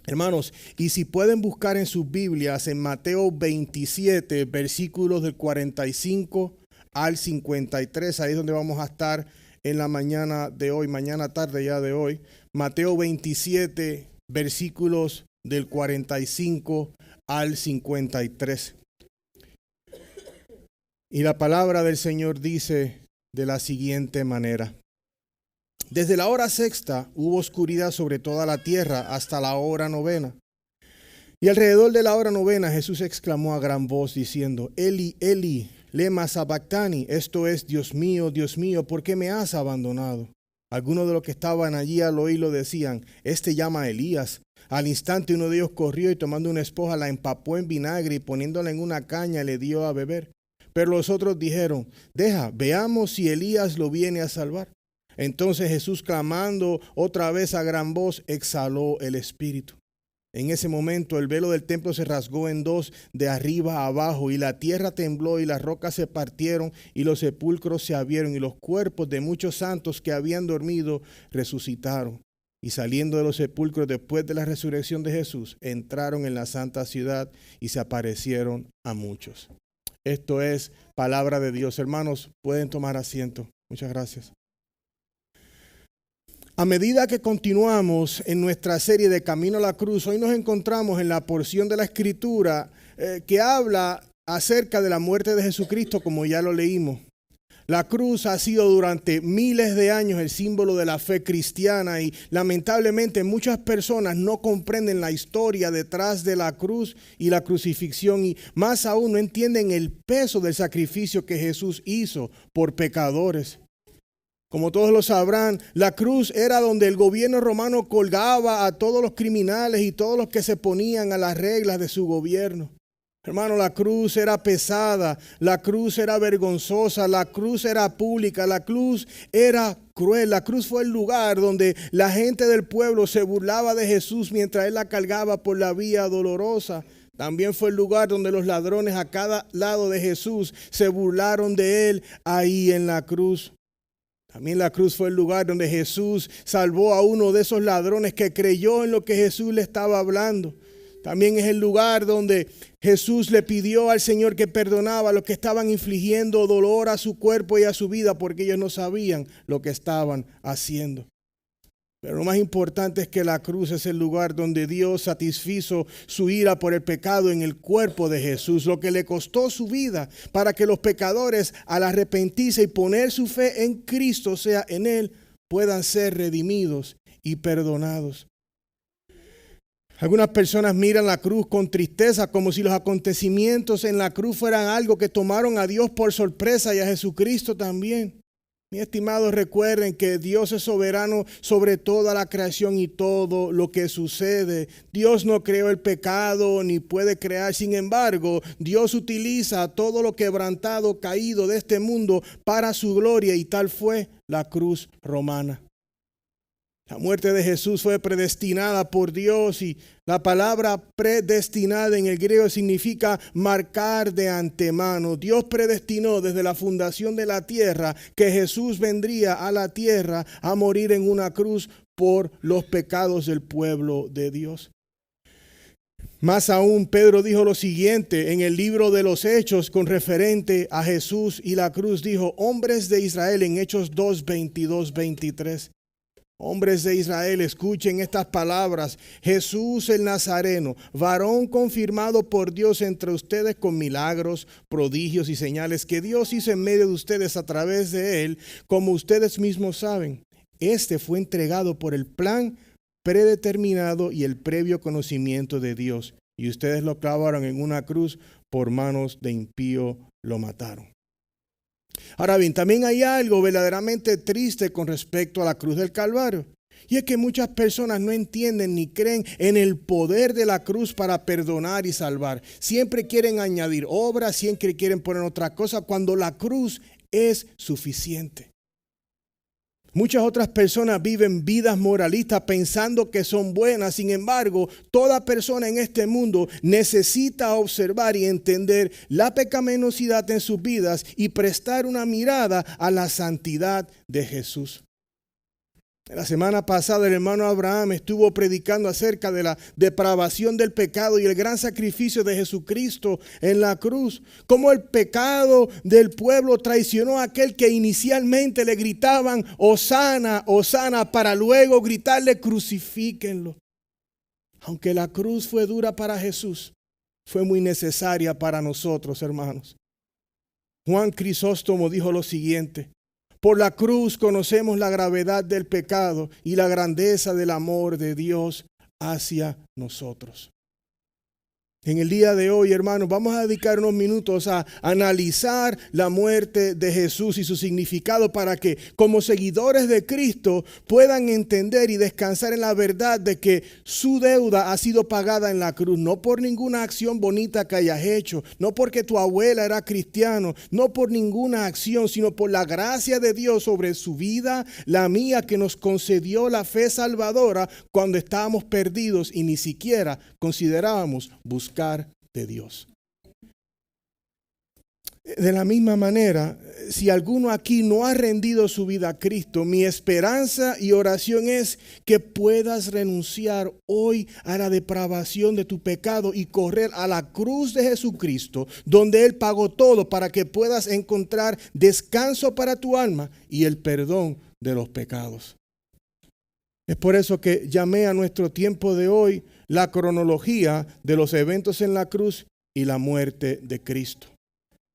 Hermanos, y si pueden buscar en sus Biblias en Mateo 27, versículos del 45 al 53, ahí es donde vamos a estar en la mañana de hoy, mañana tarde ya de hoy. Mateo 27, versículos del 45 al 53. Y la palabra del Señor dice de la siguiente manera: desde la hora sexta hubo oscuridad sobre toda la tierra hasta la hora novena. Y alrededor de la hora novena Jesús exclamó a gran voz diciendo: Eli, Eli, lema sabactani, esto es, Dios mío, ¿por qué me has abandonado? Algunos de los que estaban allí al oírlo decían: este llama a Elías. Al instante uno de ellos corrió y tomando una esponja la empapó en vinagre y poniéndola en una caña le dio a beber. Pero los otros dijeron: deja, veamos si Elías lo viene a salvar. Entonces Jesús, clamando otra vez a gran voz, exhaló el espíritu. En ese momento el velo del templo se rasgó en dos de arriba a abajo, y la tierra tembló y las rocas se partieron y los sepulcros se abrieron, y los cuerpos de muchos santos que habían dormido resucitaron. Y saliendo de los sepulcros después de la resurrección de Jesús, entraron en la santa ciudad y se aparecieron a muchos. Esto es palabra de Dios. Hermanos, pueden tomar asiento. Muchas gracias. A medida que continuamos en nuestra serie de Camino a la Cruz, hoy nos encontramos en la porción de la Escritura que habla acerca de la muerte de Jesucristo, como ya lo leímos. La cruz ha sido durante miles de años el símbolo de la fe cristiana y lamentablemente muchas personas no comprenden la historia detrás de la cruz y la crucifixión, y más aún no entienden el peso del sacrificio que Jesús hizo por pecadores. Como todos lo sabrán, la cruz era donde el gobierno romano colgaba a todos los criminales y todos los que se ponían a las reglas de su gobierno. Hermano, la cruz era pesada, la cruz era vergonzosa, la cruz era pública, la cruz era cruel. La cruz fue el lugar donde la gente del pueblo se burlaba de Jesús mientras él la cargaba por la vía dolorosa. También fue el lugar donde los ladrones a cada lado de Jesús se burlaron de él ahí en la cruz. También la cruz fue el lugar donde Jesús salvó a uno de esos ladrones que creyó en lo que Jesús le estaba hablando. También es el lugar donde Jesús le pidió al Señor que perdonaba a los que estaban infligiendo dolor a su cuerpo y a su vida porque ellos no sabían lo que estaban haciendo. Pero lo más importante es que la cruz es el lugar donde Dios satisfizo su ira por el pecado en el cuerpo de Jesús, lo que le costó su vida para que los pecadores, al arrepentirse y poner su fe en Cristo, o sea, en Él, puedan ser redimidos y perdonados. Algunas personas miran la cruz con tristeza, como si los acontecimientos en la cruz fueran algo que tomaron a Dios por sorpresa y a Jesucristo también. Mis estimados, recuerden que Dios es soberano sobre toda la creación y todo lo que sucede. Dios no creó el pecado ni puede crear. Sin embargo, Dios utiliza todo lo quebrantado, caído de este mundo para su gloria, y tal fue la cruz romana. La muerte de Jesús fue predestinada por Dios, y la palabra predestinada en el griego significa marcar de antemano. Dios predestinó desde la fundación de la tierra que Jesús vendría a la tierra a morir en una cruz por los pecados del pueblo de Dios. Más aún, Pedro dijo lo siguiente en el libro de los Hechos con referente a Jesús y la cruz. Dijo: hombres de Israel, en Hechos 2, 22, 23. Hombres de Israel, escuchen estas palabras. Jesús el Nazareno, varón confirmado por Dios entre ustedes con milagros, prodigios y señales que Dios hizo en medio de ustedes a través de él, como ustedes mismos saben. Este fue entregado por el plan predeterminado y el previo conocimiento de Dios. Y ustedes lo clavaron en una cruz, por manos de impío lo mataron. Ahora bien, también hay algo verdaderamente triste con respecto a la cruz del Calvario. Y es que muchas personas no entienden ni creen en el poder de la cruz para perdonar y salvar. Siempre quieren añadir obras, siempre quieren poner otra cosa, cuando la cruz es suficiente. Muchas otras personas viven vidas moralistas pensando que son buenas. Sin embargo, toda persona en este mundo necesita observar y entender la pecaminosidad en sus vidas y prestar una mirada a la santidad de Jesús. La semana pasada el hermano Abraham estuvo predicando acerca de la depravación del pecado y el gran sacrificio de Jesucristo en la cruz. Cómo el pecado del pueblo traicionó a aquel que inicialmente le gritaban Hosana, Hosana, para luego gritarle crucifíquenlo. Aunque la cruz fue dura para Jesús, fue muy necesaria para nosotros, hermanos. Juan Crisóstomo dijo lo siguiente: por la cruz conocemos la gravedad del pecado y la grandeza del amor de Dios hacia nosotros. En el día de hoy, hermanos, vamos a dedicar unos minutos a analizar la muerte de Jesús y su significado para que, como seguidores de Cristo, puedan entender y descansar en la verdad de que su deuda ha sido pagada en la cruz, no por ninguna acción bonita que hayas hecho, no porque tu abuela era cristiano, no por ninguna acción, sino por la gracia de Dios sobre su vida, la mía, que nos concedió la fe salvadora cuando estábamos perdidos y ni siquiera considerábamos buscar de Dios. De la misma manera, si alguno aquí no ha rendido su vida a Cristo, mi esperanza y oración es que puedas renunciar hoy a la depravación de tu pecado y correr a la cruz de Jesucristo, donde Él pagó todo para que puedas encontrar descanso para tu alma y el perdón de los pecados. Es por eso que llamé a nuestro tiempo de hoy la cronología de los eventos en la cruz y la muerte de Cristo.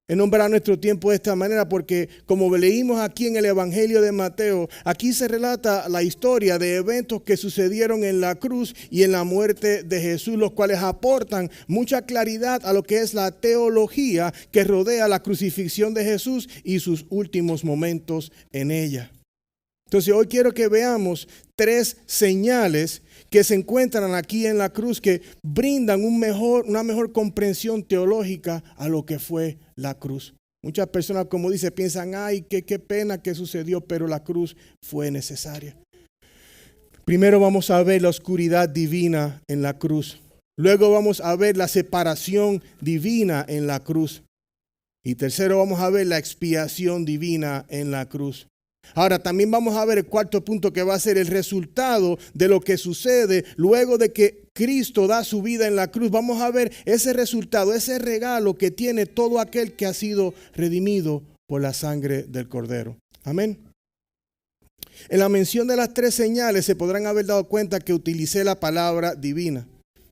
He nombrado nuestro tiempo de esta manera porque, como leímos aquí en el Evangelio de Mateo, aquí se relata la historia de eventos que sucedieron en la cruz y en la muerte de Jesús, los cuales aportan mucha claridad a lo que es la teología que rodea la crucifixión de Jesús y sus últimos momentos en ella. Entonces hoy quiero que veamos 3 señales que se encuentran aquí en la cruz que brindan una mejor comprensión teológica a lo que fue la cruz. Muchas personas, como dice, piensan, ay, qué pena que sucedió, pero la cruz fue necesaria. Primero vamos a ver la oscuridad divina en la cruz. Luego vamos a ver la separación divina en la cruz. Y tercero vamos a ver la expiación divina en la cruz. Ahora también vamos a ver el cuarto punto, que va a ser el resultado de lo que sucede luego de que Cristo da su vida en la cruz. Vamos a ver ese resultado, ese regalo que tiene todo aquel que ha sido redimido por la sangre del Cordero. Amén. En la mención de las 3 señales se podrán haber dado cuenta que utilicé la palabra divina.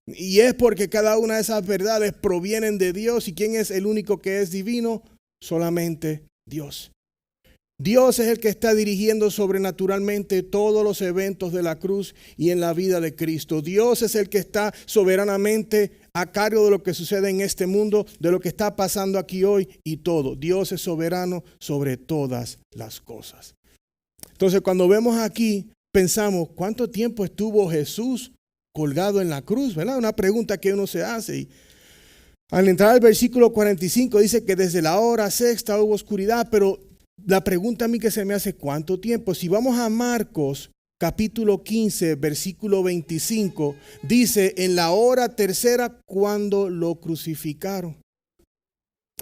Y es porque cada una de esas verdades provienen de Dios. ¿Y quién es el único que es divino? Solamente Dios. Dios es el que está dirigiendo sobrenaturalmente todos los eventos de la cruz y en la vida de Cristo. Dios es el que está soberanamente a cargo de lo que sucede en este mundo, de lo que está pasando aquí hoy y todo. Dios es soberano sobre todas las cosas. Entonces, cuando vemos aquí, pensamos, ¿cuánto tiempo estuvo Jesús colgado en la cruz? ¿Verdad? Una pregunta que uno se hace. Y al entrar al versículo 45 dice que desde la hora 6ª hubo oscuridad, pero la pregunta a mí que se me hace, ¿cuánto tiempo? Si vamos a Marcos capítulo 15, versículo 25, dice, en la hora 3ª cuando lo crucificaron.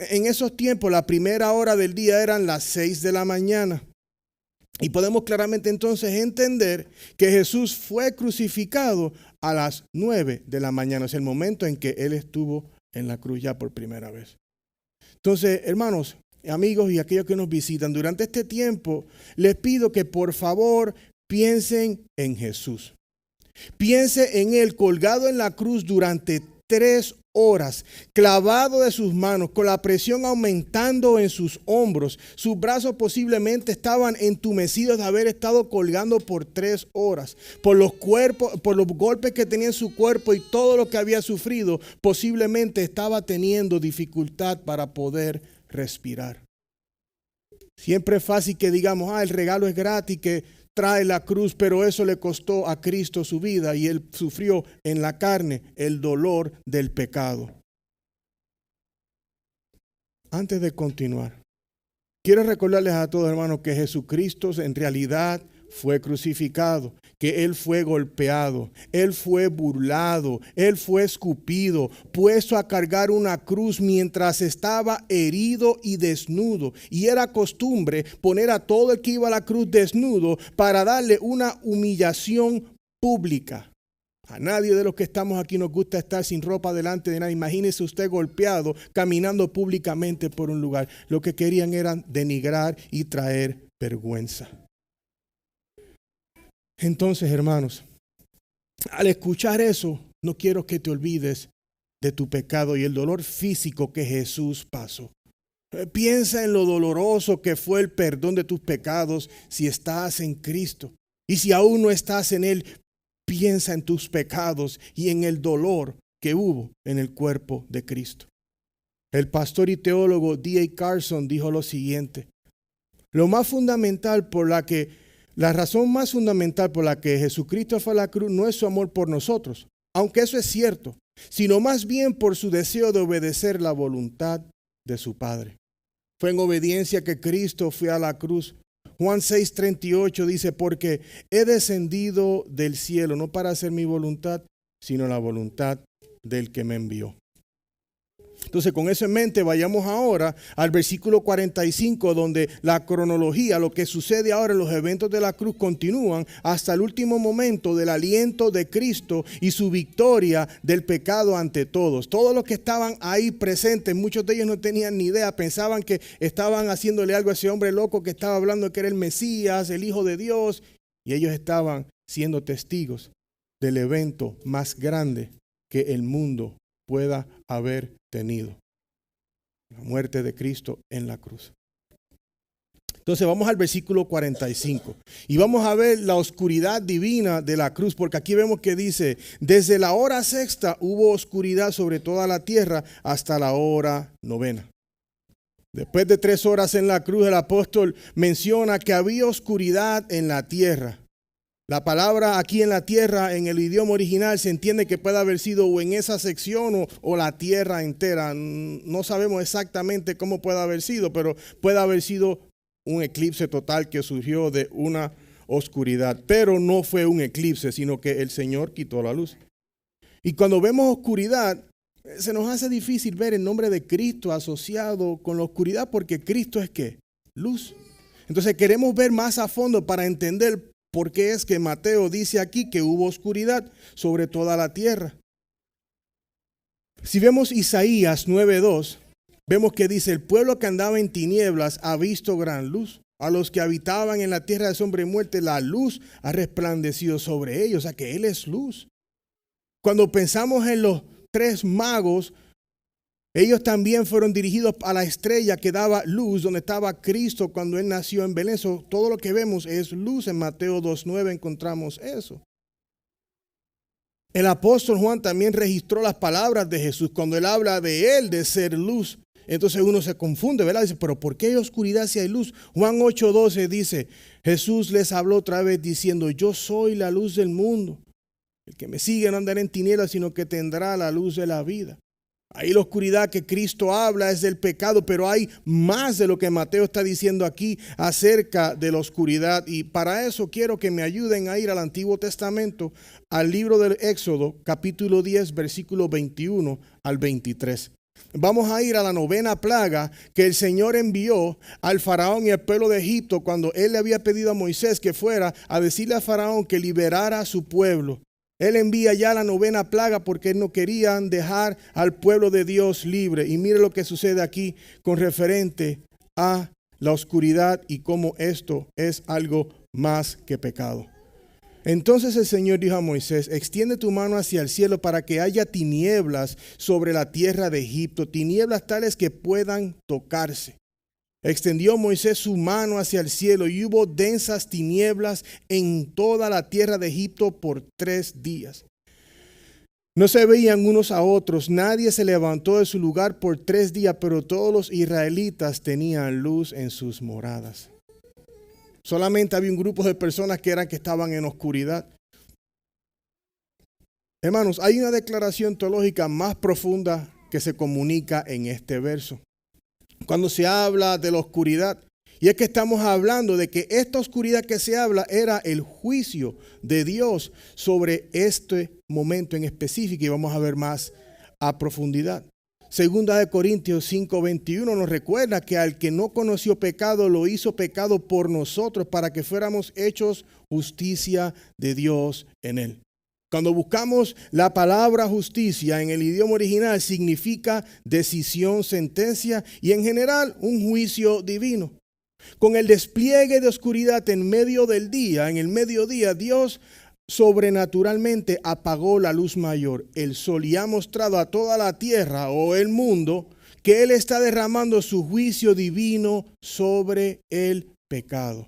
En esos tiempos, la primera hora del día eran las 6 de la mañana. Y podemos claramente entonces entender que Jesús fue crucificado a las 9 de la mañana. Es el momento en que Él estuvo en la cruz ya por primera vez. Entonces, hermanos, amigos y aquellos que nos visitan, durante este tiempo les pido que por favor piensen en Jesús. Piense en Él colgado en la cruz durante 3 horas, clavado de sus manos, con la presión aumentando en sus hombros. Sus brazos posiblemente estaban entumecidos de haber estado colgando por 3 horas. Por los golpes que tenía en su cuerpo y todo lo que había sufrido, posiblemente estaba teniendo dificultad para poder respirar. Siempre es fácil que digamos, el regalo es gratis, que trae la cruz, pero eso le costó a Cristo su vida y Él sufrió en la carne el dolor del pecado. Antes de continuar, quiero recordarles a todos, hermanos, que Jesucristo en realidad fue crucificado, que Él fue golpeado, Él fue burlado, Él fue escupido, puesto a cargar una cruz mientras estaba herido y desnudo. Y era costumbre poner a todo el que iba a la cruz desnudo para darle una humillación pública. A nadie de los que estamos aquí nos gusta estar sin ropa delante de nadie. Imagínese usted golpeado, caminando públicamente por un lugar. Lo que querían era denigrar y traer vergüenza. Entonces, hermanos, al escuchar eso, no quiero que te olvides de tu pecado y el dolor físico que Jesús pasó. Piensa en lo doloroso que fue el perdón de tus pecados si estás en Cristo. Y si aún no estás en Él, piensa en tus pecados y en el dolor que hubo en el cuerpo de Cristo. El pastor y teólogo D.A. Carson dijo lo siguiente: la razón más fundamental por la que Jesucristo fue a la cruz no es su amor por nosotros, aunque eso es cierto, sino más bien por su deseo de obedecer la voluntad de su Padre. Fue en obediencia que Cristo fue a la cruz. Juan 6:38 dice: porque he descendido del cielo no para hacer mi voluntad, sino la voluntad del que me envió. Entonces, con eso en mente, vayamos ahora al versículo 45, donde la cronología, lo que sucede ahora en los eventos de la cruz, continúan hasta el último momento del aliento de Cristo y su victoria del pecado ante todos. Todos los que estaban ahí presentes, muchos de ellos no tenían ni idea, pensaban que estaban haciéndole algo a ese hombre loco que estaba hablando que era el Mesías, el Hijo de Dios, y ellos estaban siendo testigos del evento más grande que el mundo pueda haber tenido: la muerte de Cristo en la cruz. Entonces vamos al versículo 45 y vamos a ver la oscuridad divina de la cruz, porque aquí vemos que dice: desde la hora sexta hubo oscuridad sobre toda la tierra hasta la hora novena. Después de 3 horas en la cruz, el apóstol menciona que había oscuridad en la tierra. La palabra aquí en la tierra, en el idioma original, se entiende que puede haber sido o en esa sección o la tierra entera. No sabemos exactamente cómo puede haber sido, pero puede haber sido un eclipse total que surgió de una oscuridad. Pero no fue un eclipse, sino que el Señor quitó la luz. Y cuando vemos oscuridad, se nos hace difícil ver el nombre de Cristo asociado con la oscuridad, porque Cristo es ¿qué? Luz. Entonces queremos ver más a fondo para entender por qué es que Mateo dice aquí que hubo oscuridad sobre toda la tierra. Si vemos Isaías 9:2, vemos que dice: el pueblo que andaba en tinieblas ha visto gran luz. A los que habitaban en la tierra de sombra y muerte, la luz ha resplandecido sobre ellos. O sea que Él es luz. Cuando pensamos en los 3 magos, ellos también fueron dirigidos a la estrella que daba luz, donde estaba Cristo cuando Él nació en Belén. Todo lo que vemos es luz. En Mateo 2:9 encontramos eso. El apóstol Juan también registró las palabras de Jesús cuando él habla de Él, de ser luz. Entonces uno se confunde, ¿verdad? Dice: pero ¿por qué hay oscuridad si hay luz? Juan 8:12 dice: Jesús les habló otra vez diciendo: yo soy la luz del mundo. El que me sigue no andará en tinieblas, sino que tendrá la luz de la vida. Ahí la oscuridad que Cristo habla es del pecado, pero hay más de lo que Mateo está diciendo aquí acerca de la oscuridad. Y para eso quiero que me ayuden a ir al Antiguo Testamento, al libro del Éxodo, capítulo 10, versículo 21 al 23. Vamos a ir a la 9ª plaga que el Señor envió al faraón y al pueblo de Egipto cuando Él le había pedido a Moisés que fuera a decirle al faraón que liberara a su pueblo. Él envía ya la 9ª plaga porque no querían dejar al pueblo de Dios libre. Y mire lo que sucede aquí con referente a la oscuridad y cómo esto es algo más que pecado. Entonces el Señor dijo a Moisés: extiende tu mano hacia el cielo para que haya tinieblas sobre la tierra de Egipto, tinieblas tales que puedan tocarse. Extendió Moisés su mano hacia el cielo y hubo densas tinieblas en toda la tierra de Egipto por 3 días. No se veían unos a otros, nadie se levantó de su lugar por 3 días, pero todos los israelitas tenían luz en sus moradas. Solamente había un grupo de personas que estaban en oscuridad. Hermanos, hay una declaración teológica más profunda que se comunica en este verso. Cuando se habla de la oscuridad, Y es que estamos hablando de que esta oscuridad que se habla era el juicio de Dios sobre este momento en específico, y vamos a ver más a profundidad. Segunda de Corintios 5:21 nos recuerda que al que no conoció pecado lo hizo pecado por nosotros para que fuéramos hechos justicia de Dios en él. Cuando buscamos la palabra justicia en el idioma original significa decisión, sentencia y en general un juicio divino. Con el despliegue de oscuridad en medio del día, en el mediodía, Dios sobrenaturalmente apagó la luz mayor, el sol, y ha mostrado a toda la tierra o el mundo que Él está derramando su juicio divino sobre el pecado.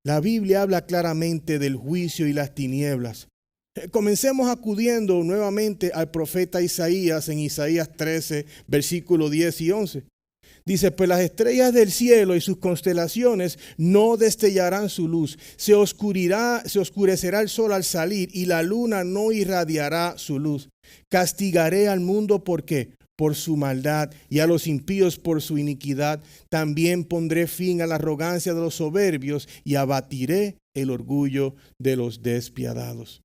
La Biblia habla claramente del juicio y las tinieblas. Comencemos acudiendo nuevamente al profeta Isaías en Isaías 13, versículos 10 y 11. Dice, pues las estrellas del cielo y sus constelaciones no destellarán su luz. Se oscurecerá el sol al salir y la luna no irradiará su luz. Castigaré al mundo, ¿por qué? Por su maldad, y a los impíos por su iniquidad. También pondré fin a la arrogancia de los soberbios y abatiré el orgullo de los despiadados.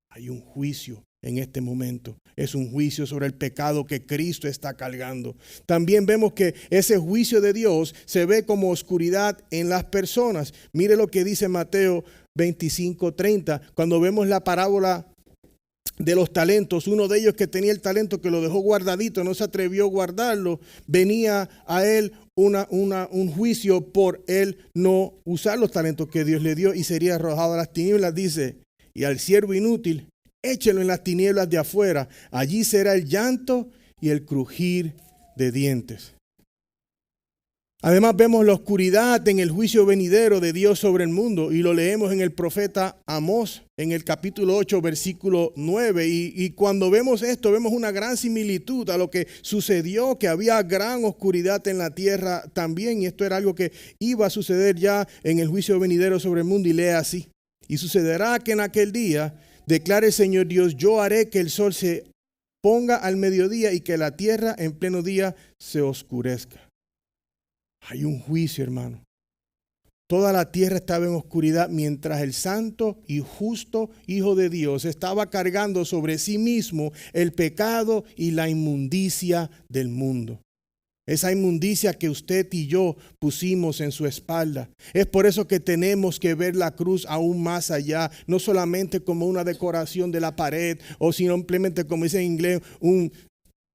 Hay un juicio en este momento. Es un juicio sobre el pecado que Cristo está cargando. También vemos que ese juicio de Dios se ve como oscuridad en las personas. Mire lo que dice Mateo 25:30. Cuando vemos la parábola de los talentos, uno de ellos que tenía el talento que lo dejó guardadito, no se atrevió a guardarlo, venía a él un juicio por él no usar los talentos que Dios le dio y sería arrojado a las tinieblas. Dice, y al siervo inútil, échelo en las tinieblas de afuera. Allí será el llanto y el crujir de dientes. Además vemos la oscuridad en el juicio venidero de Dios sobre el mundo. Y lo leemos en el profeta Amós, en el capítulo 8, versículo 9. Y cuando vemos esto, vemos una gran similitud a lo que sucedió, que había gran oscuridad en la tierra también. Y esto era algo que iba a suceder ya en el juicio venidero sobre el mundo. Y lee así. Y sucederá que en aquel día, declara el Señor Dios, yo haré que el sol se ponga al mediodía y que la tierra en pleno día se oscurezca. Hay un juicio, hermano. Toda la tierra estaba en oscuridad mientras el santo y justo Hijo de Dios estaba cargando sobre sí mismo el pecado y la inmundicia del mundo. Esa inmundicia que usted y yo pusimos en su espalda. Es por eso que tenemos que ver la cruz aún más allá. No solamente como una decoración de la pared o simplemente, como dice en inglés, un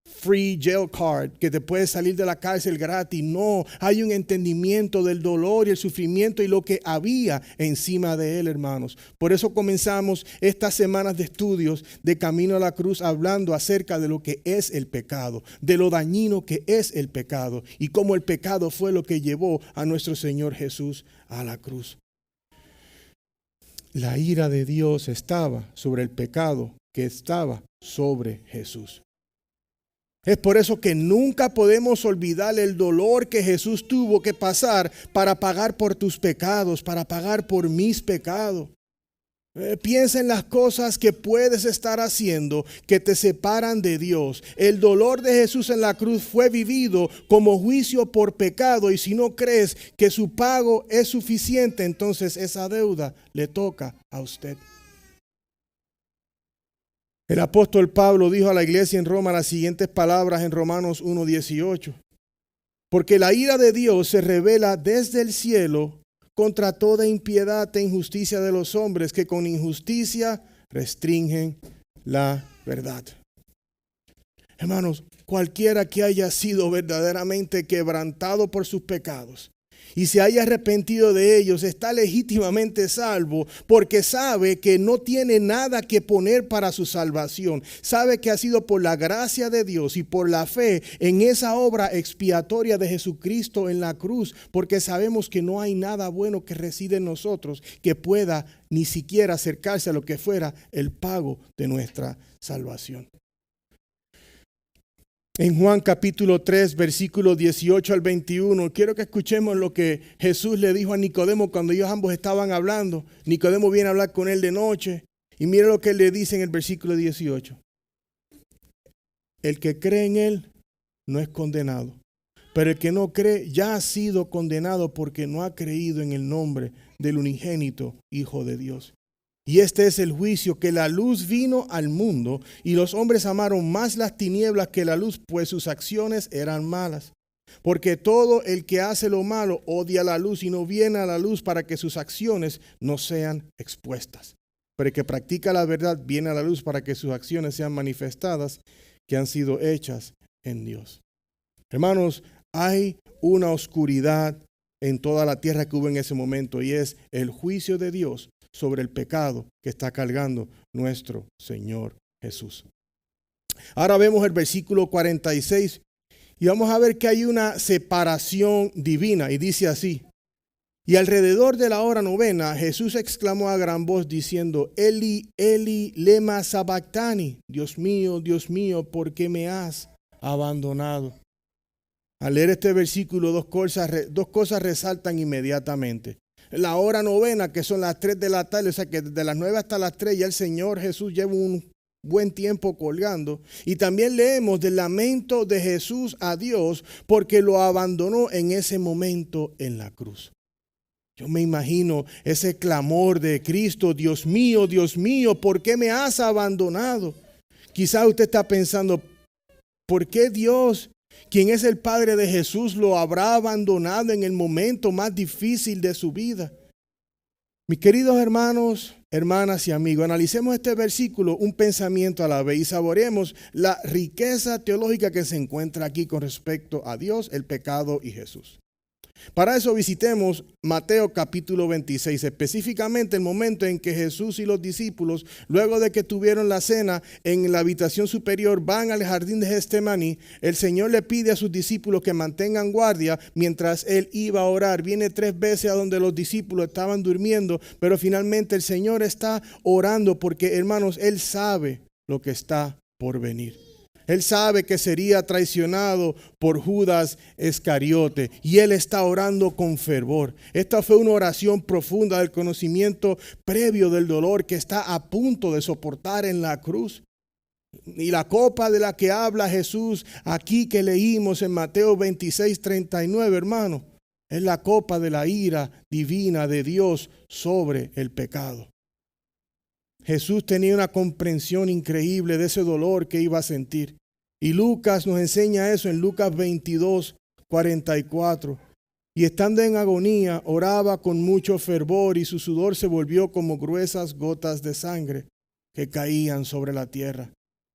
free jail card que te puede salir de la cárcel gratis. No, hay un entendimiento del dolor y el sufrimiento y lo que había encima de él, hermanos. Por eso comenzamos estas semanas de estudios de Camino a la Cruz hablando acerca de lo que es el pecado, de lo dañino que es el pecado y cómo el pecado fue lo que llevó a nuestro Señor Jesús a la cruz. La ira de Dios estaba sobre el pecado que estaba sobre Jesús. Es por eso que nunca podemos olvidar el dolor que Jesús tuvo que pasar para pagar por tus pecados, para pagar por mis pecados. Piensa en las cosas que puedes estar haciendo que te separan de Dios. El dolor de Jesús en la cruz fue vivido como juicio por pecado, y si no crees que su pago es suficiente, entonces esa deuda le toca a usted. El apóstol Pablo dijo a la iglesia en Roma las siguientes palabras en Romanos 1:18. Porque la ira de Dios se revela desde el cielo contra toda impiedad e injusticia de los hombres que con injusticia restringen la verdad. Hermanos, cualquiera que haya sido verdaderamente quebrantado por sus pecados y se haya arrepentido de ellos, está legítimamente salvo porque sabe que no tiene nada que poner para su salvación. Sabe que ha sido por la gracia de Dios y por la fe en esa obra expiatoria de Jesucristo en la cruz, porque sabemos que no hay nada bueno que reside en nosotros que pueda ni siquiera acercarse a lo que fuera el pago de nuestra salvación. En Juan capítulo 3, versículos 18 al 21, quiero que escuchemos lo que Jesús le dijo a Nicodemo cuando ellos ambos estaban hablando. Nicodemo viene a hablar con él de noche y mire lo que él le dice en el versículo 18. El que cree en él no es condenado, Pero el que no cree ya ha sido condenado porque no ha creído en el nombre del unigénito Hijo de Dios. Y este es el juicio, que la luz vino al mundo y los hombres amaron más las tinieblas que la luz, pues sus acciones eran malas. Porque todo el que hace lo malo odia la luz y no viene a la luz para que sus acciones no sean expuestas. Pero el que practica la verdad viene a la luz para que sus acciones sean manifestadas, que han sido hechas en Dios. Hermanos, hay una oscuridad en toda la tierra que hubo en ese momento, y es el juicio de Dios sobre el pecado que está cargando nuestro Señor Jesús. Ahora vemos el versículo 46 y vamos a ver que hay una separación divina, y dice así: y alrededor de la hora novena Jesús exclamó a gran voz diciendo: Eli, Eli, lema sabactani, Dios mío, ¿por qué me has abandonado? Al leer este versículo, dos cosas resaltan inmediatamente. La hora novena, que son las 3 de la tarde, o sea que desde las 9 hasta las 3 ya el Señor Jesús lleva un buen tiempo colgando. Y también leemos del lamento de Jesús a Dios porque lo abandonó en ese momento en la cruz. Yo me imagino ese clamor de Cristo: Dios mío, ¿por qué me has abandonado? Quizás usted está pensando, ¿por qué Dios, quien es el Padre de Jesús, lo habrá abandonado en el momento más difícil de su vida? Mis queridos hermanos, hermanas y amigos, analicemos este versículo un pensamiento a la vez y saboreemos la riqueza teológica que se encuentra aquí con respecto a Dios, el pecado y Jesús. Para eso visitemos Mateo capítulo 26, específicamente el momento en que Jesús y los discípulos, luego de que tuvieron la cena en la habitación superior, van al jardín de Getsemaní. El Señor le pide a sus discípulos que mantengan guardia mientras Él iba a orar. Viene 3 veces a donde los discípulos estaban durmiendo, pero finalmente el Señor está orando porque, hermanos, Él sabe lo que está por venir. Él sabe que sería traicionado por Judas Iscariote y Él está orando con fervor. Esta fue una oración profunda del conocimiento previo del dolor que está a punto de soportar en la cruz. Y la copa de la que habla Jesús aquí que leímos en Mateo 26:39, hermano, es la copa de la ira divina de Dios sobre el pecado. Jesús tenía una comprensión increíble de ese dolor que iba a sentir. Y Lucas nos enseña eso en Lucas 22:44. Y estando en agonía, oraba con mucho fervor y su sudor se volvió como gruesas gotas de sangre que caían sobre la tierra.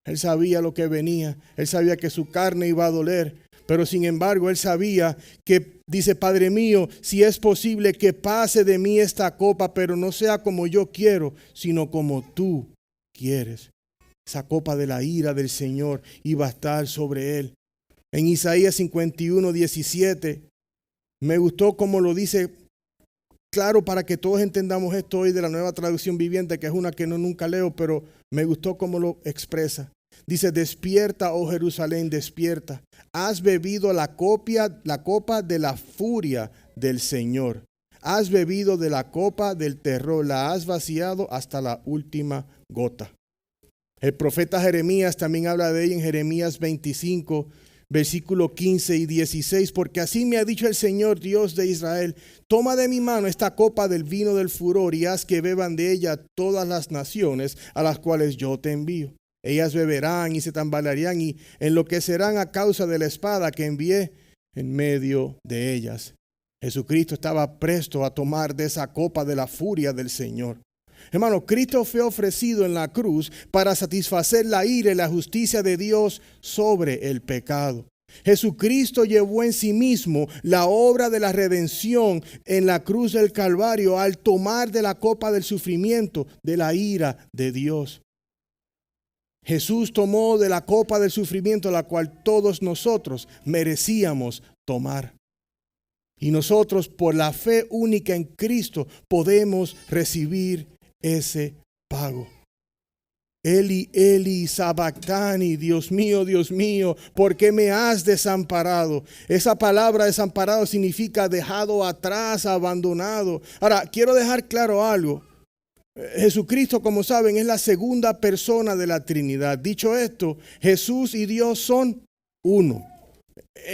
Él sabía lo que venía. Él sabía que su carne iba a doler. Pero sin embargo, él sabía que, dice: Padre mío, si es posible que pase de mí esta copa, pero no sea como yo quiero, sino como tú quieres. Esa copa de la ira del Señor iba a estar sobre él. En Isaías 51:17, me gustó como lo dice, claro, para que todos entendamos esto hoy de la Nueva Traducción Viviente, que es una que no nunca leo, pero me gustó como lo expresa. Dice: despierta, oh Jerusalén, despierta. Has bebido la copa de la furia del Señor. Has bebido de la copa del terror. La has vaciado hasta la última gota. El profeta Jeremías también habla de ella en Jeremías 25, versículo 15 y 16. Porque así me ha dicho el Señor, Dios de Israel: toma de mi mano esta copa del vino del furor y haz que beban de ella todas las naciones a las cuales yo te envío. Ellas beberán y se tambalearán y enloquecerán a causa de la espada que envié en medio de ellas. Jesucristo estaba presto a tomar de esa copa de la furia del Señor. Hermano, Cristo fue ofrecido en la cruz para satisfacer la ira y la justicia de Dios sobre el pecado. Jesucristo llevó en sí mismo la obra de la redención en la cruz del Calvario al tomar de la copa del sufrimiento, de la ira de Dios. Jesús tomó de la copa del sufrimiento la cual todos nosotros merecíamos tomar. Y nosotros, por la fe única en Cristo, podemos recibir ese pago. Eli, Eli, sabactani, Dios mío, ¿por qué me has desamparado? Esa palabra desamparado significa dejado atrás, abandonado. Ahora, quiero dejar claro algo. Jesucristo, como saben, es la segunda persona de la Trinidad. Dicho esto, Jesús y Dios son uno.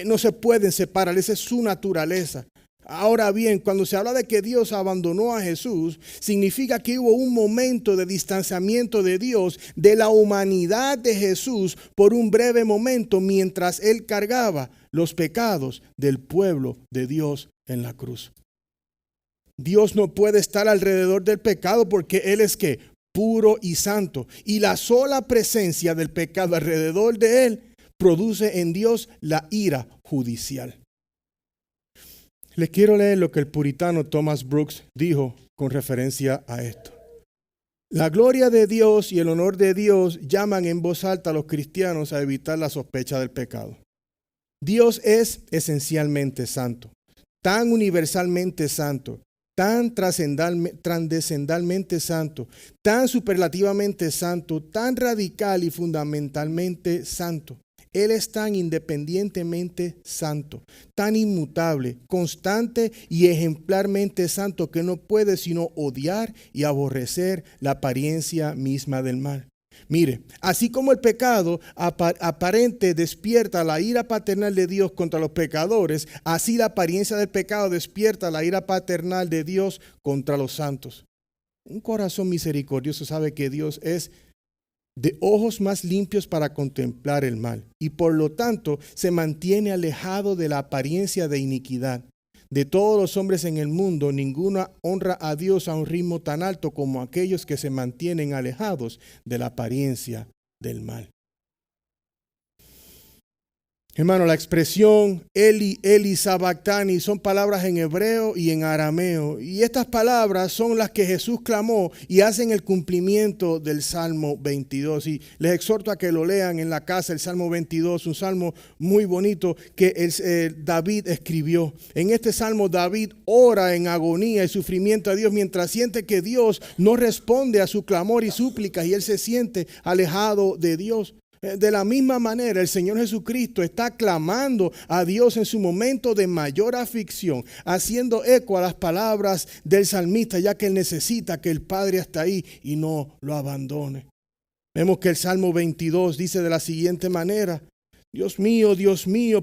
No se pueden separar, esa es su naturaleza. Ahora bien, cuando se habla de que Dios abandonó a Jesús, significa que hubo un momento de distanciamiento de Dios, de la humanidad de Jesús, por un breve momento, mientras Él cargaba los pecados del pueblo de Dios en la cruz. Dios no puede estar alrededor del pecado porque Él es ¿qué? Puro y santo. Y la sola presencia del pecado alrededor de Él produce en Dios la ira judicial. Les quiero leer lo que el puritano Thomas Brooks dijo con referencia a esto. La gloria de Dios y el honor de Dios llaman en voz alta a los cristianos a evitar la sospecha del pecado. Dios es esencialmente santo, tan universalmente santo, tan trascendentalmente santo, tan superlativamente santo, tan radical y fundamentalmente santo. Él es tan independientemente santo, tan inmutable, constante y ejemplarmente santo que no puede sino odiar y aborrecer la apariencia misma del mal. Mire, así como el pecado aparente despierta la ira paternal de Dios contra los pecadores, así la apariencia del pecado despierta la ira paternal de Dios contra los santos. Un corazón misericordioso sabe que Dios es de ojos más limpios para contemplar el mal y por lo tanto se mantiene alejado de la apariencia de iniquidad. De todos los hombres en el mundo, ninguna honra a Dios a un ritmo tan alto como aquellos que se mantienen alejados de la apariencia del mal. Hermano, la expresión Eli, Eli, sabactani son palabras en hebreo y en arameo. Y estas palabras son las que Jesús clamó y hacen el cumplimiento del Salmo 22. Y les exhorto a que lo lean en la casa, el Salmo 22, un salmo muy bonito que David escribió. En este salmo David ora en agonía y sufrimiento a Dios mientras siente que Dios no responde a su clamor y súplicas y él se siente alejado de Dios. De la misma manera, el Señor Jesucristo está clamando a Dios en su momento de mayor aflicción, haciendo eco a las palabras del salmista, ya que él necesita que el Padre esté ahí y no lo abandone. Vemos que el Salmo 22 dice de la siguiente manera: Dios mío,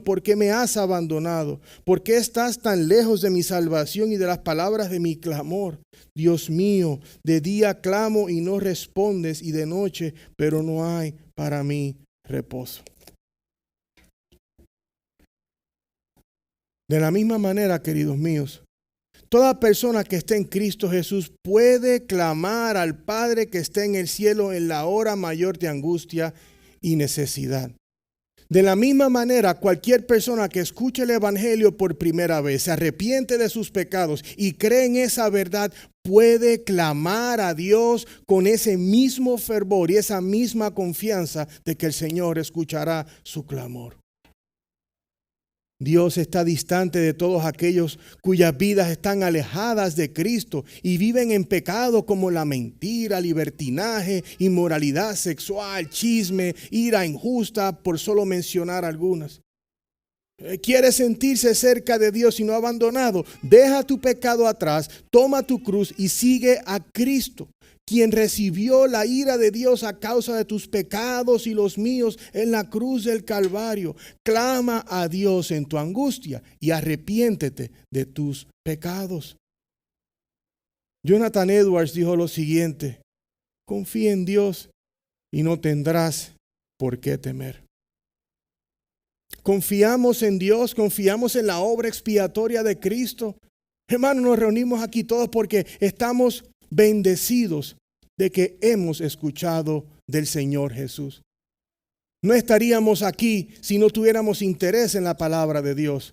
¿por qué me has abandonado? ¿Por qué estás tan lejos de mi salvación y de las palabras de mi clamor? Dios mío, de día clamo y no respondes, y de noche, pero no hay para mí reposo. De la misma manera, queridos míos, toda persona que esté en Cristo Jesús puede clamar al Padre que está en el cielo en la hora mayor de angustia y necesidad. De la misma manera, cualquier persona que escuche el Evangelio por primera vez, se arrepiente de sus pecados y cree en esa verdad, puede clamar a Dios con ese mismo fervor y esa misma confianza de que el Señor escuchará su clamor. Dios está distante de todos aquellos cuyas vidas están alejadas de Cristo y viven en pecado como la mentira, libertinaje, inmoralidad sexual, chisme, ira injusta, por solo mencionar algunas. ¿Quieres sentirse cerca de Dios y no abandonado? Deja tu pecado atrás, toma tu cruz y sigue a Cristo, quien recibió la ira de Dios a causa de tus pecados y los míos en la cruz del Calvario. Clama a Dios en tu angustia y arrepiéntete de tus pecados. Jonathan Edwards dijo lo siguiente: confía en Dios y no tendrás por qué temer. Confiamos en Dios, confiamos en la obra expiatoria de Cristo. Hermanos, nos reunimos aquí todos porque estamos bendecidos de que hemos escuchado del Señor Jesús. No estaríamos aquí si no tuviéramos interés en la palabra de Dios.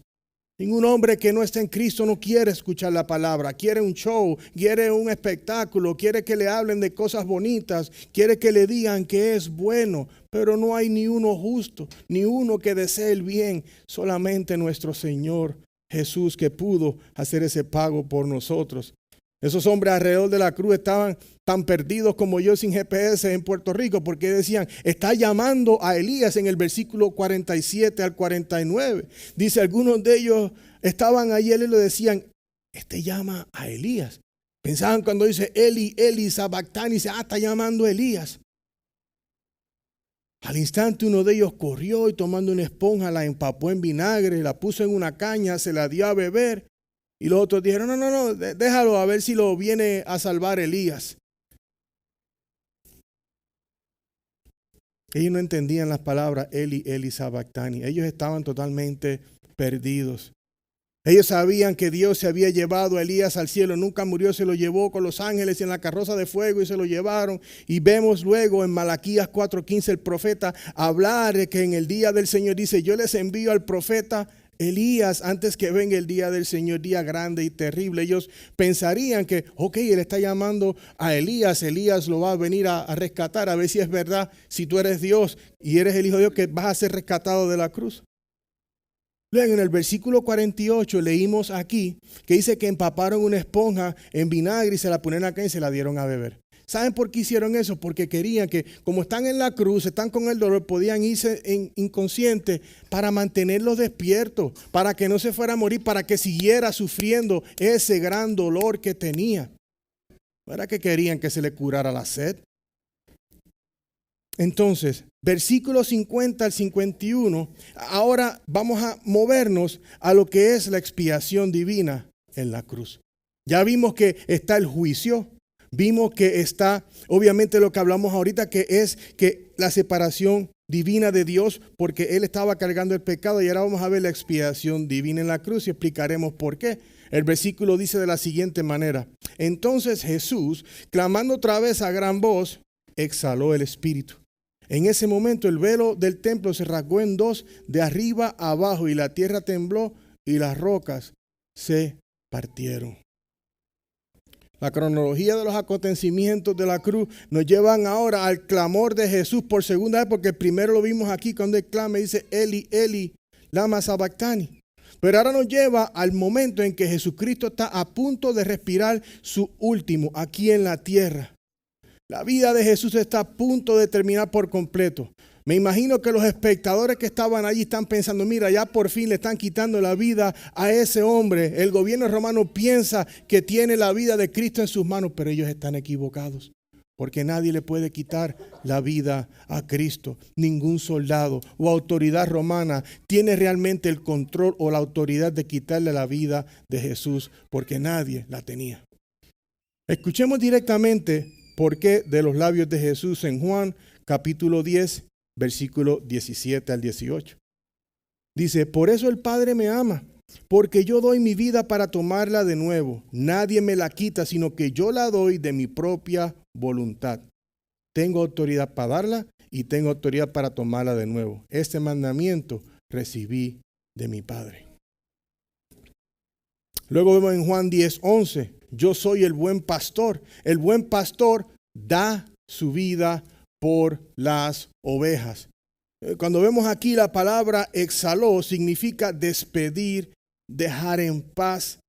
Ningún hombre que no esté en Cristo no quiere escuchar la palabra, quiere un show, quiere un espectáculo, quiere que le hablen de cosas bonitas, quiere que le digan que es bueno, pero no hay ni uno justo, ni uno que desee el bien, solamente nuestro Señor Jesús que pudo hacer ese pago por nosotros. Esos hombres alrededor de la cruz estaban tan perdidos como yo sin GPS en Puerto Rico, porque decían, está llamando a Elías en el versículo 47 al 49. Dice, algunos de ellos estaban allí y le decían, este llama a Elías. Pensaban cuando dice Eli, Eli, sabactani, dice, está llamando a Elías. Al instante uno de ellos corrió y tomando una esponja la empapó en vinagre, la puso en una caña, se la dio a beber. Y los otros dijeron, no, déjalo a ver si lo viene a salvar Elías. Ellos no entendían las palabras Eli, Eli, sabactani. Ellos estaban totalmente perdidos. Ellos sabían que Dios se había llevado a Elías al cielo, nunca murió, se lo llevó con los ángeles en la carroza de fuego y se lo llevaron. Y vemos luego en Malaquías 4:15 el profeta hablar de que en el día del Señor dice, yo les envío al profeta Elías antes que venga el día del Señor, día grande y terrible. Ellos pensarían que, él está llamando a Elías, Elías lo va a venir a rescatar, a ver si es verdad, si tú eres Dios y eres el Hijo de Dios, que vas a ser rescatado de la cruz. Luego en el versículo 48 leímos aquí que dice que empaparon una esponja en vinagre y se la ponieron acá y se la dieron a beber. ¿Saben por qué hicieron eso? Porque querían que, como están en la cruz, están con el dolor, podían irse inconscientes para mantenerlos despiertos, para que no se fuera a morir, para que siguiera sufriendo ese gran dolor que tenía. ¿No era que querían que se le curara la sed? Entonces, versículos 50 al 51, ahora vamos a movernos a lo que es la expiación divina en la cruz. Ya vimos que está el juicio, vimos que está, obviamente lo que hablamos ahorita, que es que la separación divina de Dios, porque Él estaba cargando el pecado, y ahora vamos a ver la expiación divina en la cruz y explicaremos por qué. El versículo dice de la siguiente manera: entonces Jesús, clamando otra vez a gran voz, exhaló el espíritu. En ese momento el velo del templo se rasgó en dos de arriba a abajo y la tierra tembló y las rocas se partieron. La cronología de los acontecimientos de la cruz nos llevan ahora al clamor de Jesús por segunda vez, porque primero lo vimos aquí cuando él clama y dice Eli, Eli, lama sabactani. Pero ahora nos lleva al momento en que Jesucristo está a punto de respirar su último aquí en la tierra. La vida de Jesús está a punto de terminar por completo. Me imagino que los espectadores que estaban allí están pensando, mira, ya por fin le están quitando la vida a ese hombre. El gobierno romano piensa que tiene la vida de Cristo en sus manos, pero ellos están equivocados. Porque nadie le puede quitar la vida a Cristo. Ningún soldado o autoridad romana tiene realmente el control o la autoridad de quitarle la vida de Jesús, porque nadie la tenía. Escuchemos directamente por qué de los labios de Jesús en Juan capítulo 10, versículo 17 al 18. Dice, por eso el Padre me ama, porque yo doy mi vida para tomarla de nuevo. Nadie me la quita, sino que yo la doy de mi propia voluntad. Tengo autoridad para darla y tengo autoridad para tomarla de nuevo. Este mandamiento recibí de mi Padre. Luego vemos en Juan 10, 11. Yo soy el buen pastor. El buen pastor da su vida por las ovejas. Cuando vemos aquí la palabra exhaló, significa despedir, dejar en paz.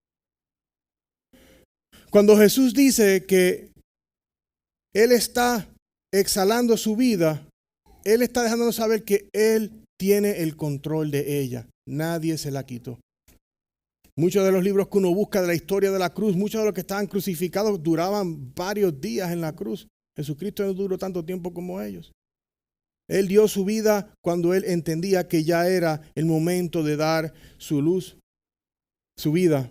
Cuando Jesús dice que Él está exhalando su vida, Él está dejándonos saber que Él tiene el control de ella. Nadie se la quitó. Muchos de los libros que uno busca de la historia de la cruz, muchos de los que estaban crucificados duraban varios días en la cruz. Jesucristo no duró tanto tiempo como ellos. Él dio su vida cuando Él entendía que ya era el momento de dar su luz, su vida.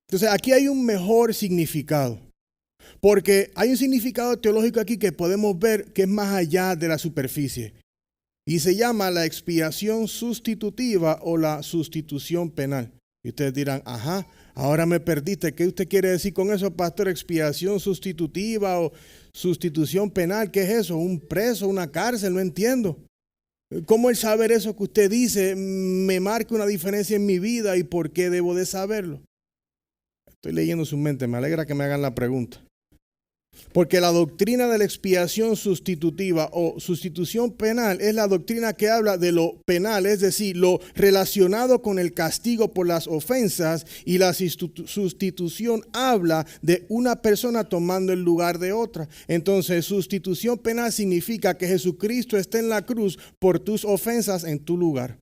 Entonces aquí hay un mejor significado, porque hay un significado teológico aquí que podemos ver que es más allá de la superficie. Y se llama la expiación sustitutiva o la sustitución penal. Y ustedes dirán, ajá, ahora me perdiste. ¿Qué usted quiere decir con eso, pastor? ¿Expiación sustitutiva o sustitución penal? ¿Qué es eso? ¿Un preso, una cárcel? No entiendo. ¿Cómo el saber eso que usted dice me marca una diferencia en mi vida y por qué debo de saberlo? Estoy leyendo su mente, me alegra que me hagan la pregunta. Porque la doctrina de la expiación sustitutiva o sustitución penal es la doctrina que habla de lo penal, es decir, lo relacionado con el castigo por las ofensas, y la sustitución habla de una persona tomando el lugar de otra. Entonces, sustitución penal significa que Jesucristo está en la cruz por tus ofensas en tu lugar.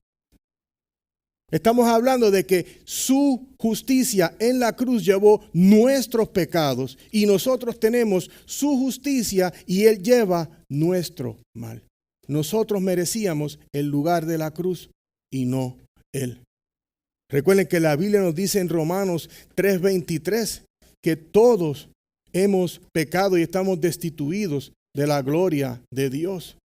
Estamos hablando de que su justicia en la cruz llevó nuestros pecados y nosotros tenemos su justicia y Él lleva nuestro mal. Nosotros merecíamos el lugar de la cruz y no Él. Recuerden que la Biblia nos dice en Romanos 3:23 que todos hemos pecado y estamos destituidos de la gloria de Dios.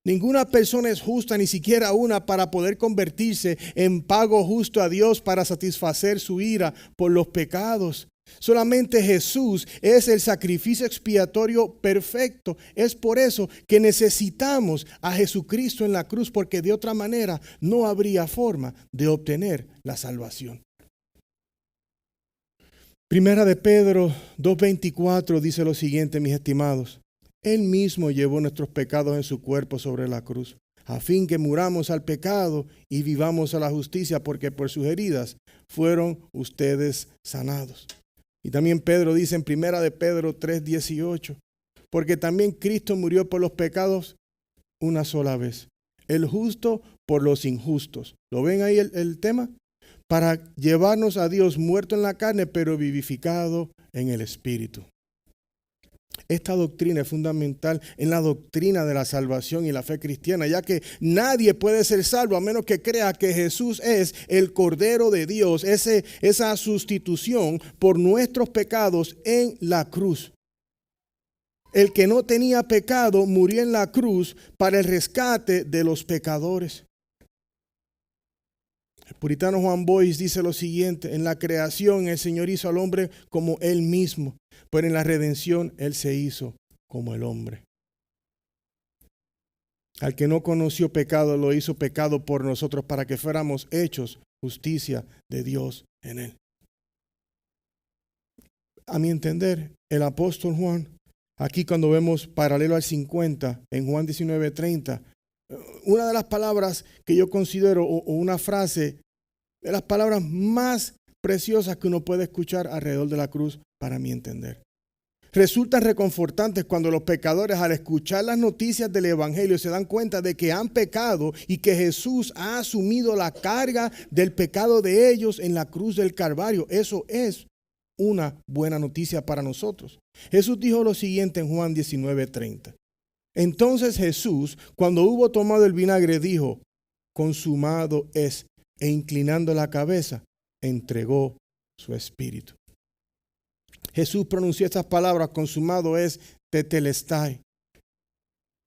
Ninguna persona es justa, ni siquiera una, para poder convertirse en pago justo a Dios para satisfacer su ira por los pecados. Solamente Jesús es el sacrificio expiatorio perfecto. Es por eso que necesitamos a Jesucristo en la cruz, porque de otra manera no habría forma de obtener la salvación. Primera de Pedro 2:24 dice lo siguiente, mis estimados. Él mismo llevó nuestros pecados en su cuerpo sobre la cruz, a fin que muramos al pecado y vivamos a la justicia, porque por sus heridas fueron ustedes sanados. Y también Pedro dice en Primera de Pedro 3:18, porque también Cristo murió por los pecados una sola vez, el justo por los injustos. ¿Lo ven ahí el tema? Para llevarnos a Dios muerto en la carne, pero vivificado en el Espíritu. Esta doctrina es fundamental en la doctrina de la salvación y la fe cristiana, ya que nadie puede ser salvo a menos que crea que Jesús es el Cordero de Dios, esa sustitución por nuestros pecados en la cruz. El que no tenía pecado murió en la cruz para el rescate de los pecadores. El puritano Juan Boyce dice lo siguiente: en la creación el Señor hizo al hombre como Él mismo, pero en la redención Él se hizo como el hombre. Al que no conoció pecado lo hizo pecado por nosotros, para que fuéramos hechos justicia de Dios en Él. A mi entender, el apóstol Juan, aquí cuando vemos paralelo al 50, en Juan 19:30, una de las palabras que yo considero, o una frase, de las palabras más preciosas que uno puede escuchar alrededor de la cruz, para mi entender. Resultan reconfortantes cuando los pecadores, al escuchar las noticias del Evangelio, se dan cuenta de que han pecado y que Jesús ha asumido la carga del pecado de ellos en la cruz del Calvario. Eso es una buena noticia para nosotros. Jesús dijo lo siguiente en Juan 19:30. Entonces Jesús, cuando hubo tomado el vinagre, dijo: consumado es, e inclinando la cabeza, entregó su espíritu. Jesús pronunció estas palabras: consumado es, tetelestai.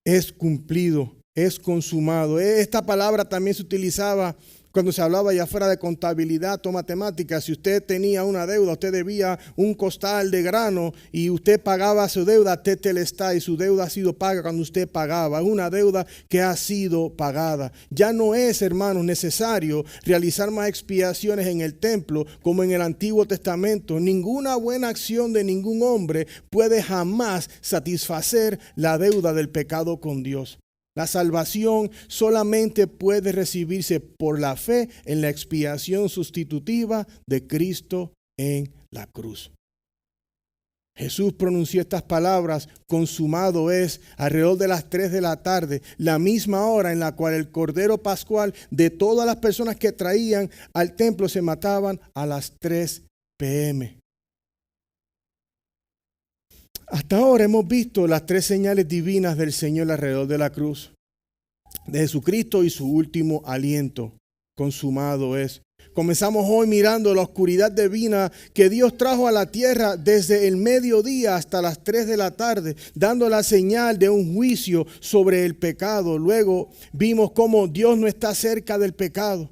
Es cumplido, es consumado. Esta palabra también se utilizaba cuando se hablaba ya fuera de contabilidad o matemáticas. Si usted tenía una deuda, usted debía un costal de grano y usted pagaba su deuda, tetelestai, su deuda ha sido paga cuando usted pagaba. Es una deuda que ha sido pagada. Ya no es, hermanos, necesario realizar más expiaciones en el templo como en el Antiguo Testamento. Ninguna buena acción de ningún hombre puede jamás satisfacer la deuda del pecado con Dios. La salvación solamente puede recibirse por la fe en la expiación sustitutiva de Cristo en la cruz. Jesús pronunció estas palabras: consumado es, alrededor de las 3 de la tarde, la misma hora en la cual el Cordero Pascual de todas las personas que traían al templo se mataban, a las 3 p.m. Hasta ahora hemos visto las 3 señales divinas del Señor alrededor de la cruz, de Jesucristo y su último aliento: consumado es. Comenzamos hoy mirando la oscuridad divina que Dios trajo a la tierra desde el mediodía hasta las 3 de la tarde, dando la señal de un juicio sobre el pecado. Luego vimos cómo Dios no está cerca del pecado.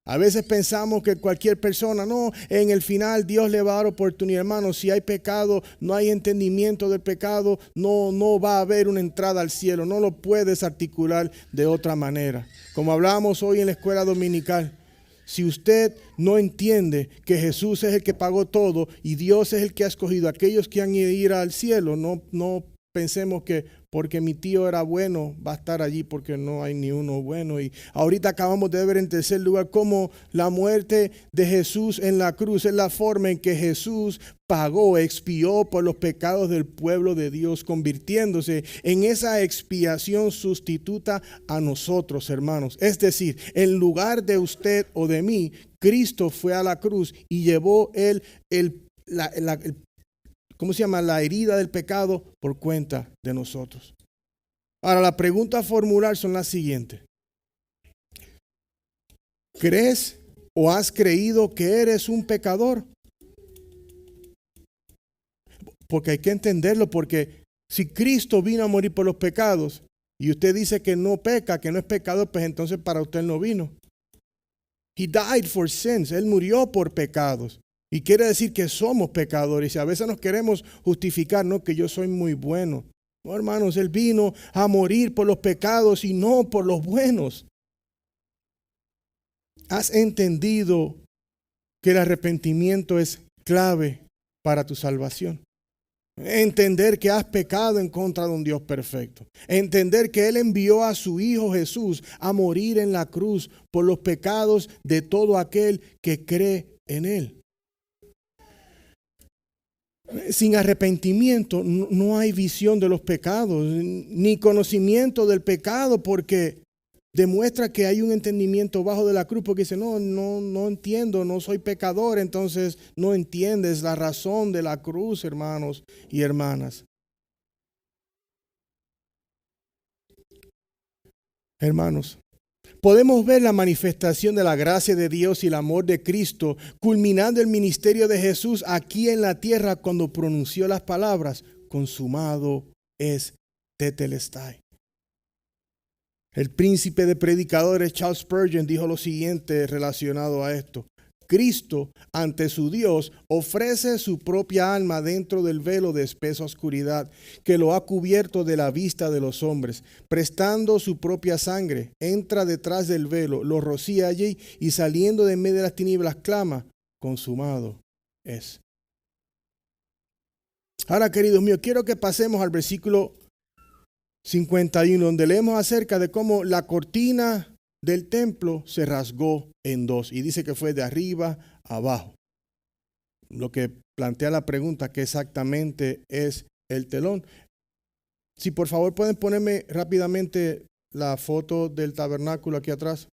A veces pensamos que cualquier persona, no, en el final Dios le va a dar oportunidad. Hermano, si hay pecado, no hay entendimiento del pecado, no va a haber una entrada al cielo. No lo puedes articular de otra manera. Como hablábamos hoy en la escuela dominical, si usted no entiende que Jesús es el que pagó todo y Dios es el que ha escogido a aquellos que han ido a ir al cielo, no pensemos que porque mi tío era bueno va a estar allí, porque no hay ni uno bueno. Y ahorita acabamos de ver en tercer lugar cómo la muerte de Jesús en la cruz es la forma en que Jesús pagó, expió por los pecados del pueblo de Dios, convirtiéndose en esa expiación sustituta a nosotros, hermanos. Es decir, en lugar de usted o de mí, Cristo fue a la cruz y llevó la herida del pecado por cuenta de nosotros. Ahora, la pregunta a formular son las siguientes. ¿Crees o has creído que eres un pecador? Porque hay que entenderlo, porque si Cristo vino a morir por los pecados y usted dice que no peca, que no es pecador, pues entonces para usted no vino. He died for sins. Él murió por pecados. Y quiere decir que somos pecadores. Y a veces nos queremos justificar, no, que yo soy muy bueno. No, hermanos, Él vino a morir por los pecados y no por los buenos. ¿Has entendido que el arrepentimiento es clave para tu salvación? Entender que has pecado en contra de un Dios perfecto. Entender que Él envió a su Hijo Jesús a morir en la cruz por los pecados de todo aquel que cree en Él. Sin arrepentimiento no hay visión de los pecados, ni conocimiento del pecado, porque demuestra que hay un entendimiento bajo de la cruz, porque dice, no entiendo, no soy pecador, entonces no entiendes la razón de la cruz, hermanos y hermanas. Hermanos, podemos ver la manifestación de la gracia de Dios y el amor de Cristo, culminando el ministerio de Jesús aquí en la tierra cuando pronunció las palabras, consumado es tetelestai. El príncipe de predicadores Charles Spurgeon dijo lo siguiente relacionado a esto. Cristo, ante su Dios, ofrece su propia alma dentro del velo de espesa oscuridad que lo ha cubierto de la vista de los hombres, prestando su propia sangre, entra detrás del velo, lo rocía allí y saliendo de medio de las tinieblas clama, consumado es. Ahora, queridos míos, quiero que pasemos al versículo 51, donde leemos acerca de cómo la cortina del templo se rasgó en dos y dice que fue de arriba a abajo. Lo que plantea la pregunta, ¿qué exactamente es el telón? Si por favor pueden ponerme rápidamente la foto del tabernáculo aquí atrás.